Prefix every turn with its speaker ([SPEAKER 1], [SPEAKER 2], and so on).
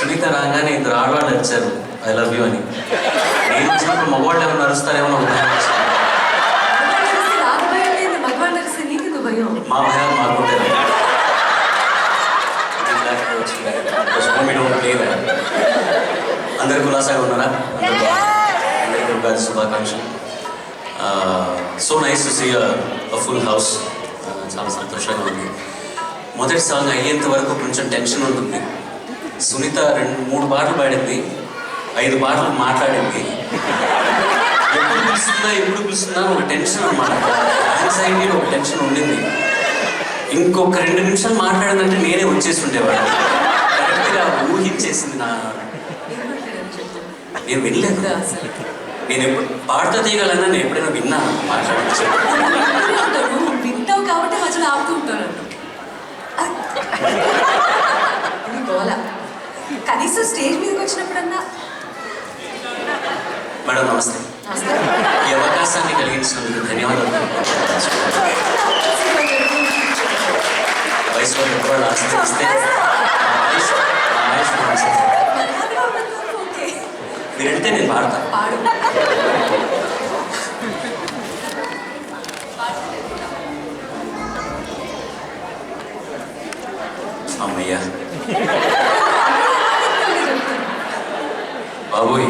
[SPEAKER 1] సునీత రాగానే ఇద్దరు ఆడవాళ్ళు వచ్చారు ఐ లవ్ యూ అని. నేను వచ్చినప్పుడు మగవాళ్ళు ఏమైనా నడుస్తారేమో ఒక భయం వచ్చింది. మా భయాలు మాకుంటారు. అందరు కులాసాగా ఉన్నారా? అందరికీ ఉగాది శుభాకాంక్షలు. So nice to see full house. చాలా సంతోషంగా ఉంది. మొదటి సాంగ్ అయ్యేంత వరకు కొంచెం టెన్షన్ ఉంటుంది. సునీత 2-3 పాటలు పాడింది, 5 పాటలు మాట్లాడింది. ఎప్పుడు పిలుస్తుందా ఒక టెన్షన్ అన్నమాట. యాంగ్జైటీ ఒక టెన్షన్ ఉండింది. ఇంకొక 2 నిమిషాలు మాట్లాడిందంటే నేనే వచ్చేసి ఉండేవాడు. కరెక్ట్గా ఊహించేసింది. నేను వినలేదు. నేను ఎప్పుడు పాడుతా తీయగలన్నా నేను ఎప్పుడైనా విన్నా మాట్లాడించే
[SPEAKER 2] వింటావు కాబట్టి మధ్యలో ఆపుతూ ఉంటాను. కనీసం స్టేజ్ మీదకి వచ్చినప్పుడన్నా.
[SPEAKER 1] మేడం నమస్తే. ఈ అవకాశాన్ని కలిగించినందుకు ధన్యవాదాలు. వయసులో పెద్దవాళ్ళు ఆశిస్తే మీరు వెళ్తే నేను పాడతా. అమ్మయ్యా బాబోయ్.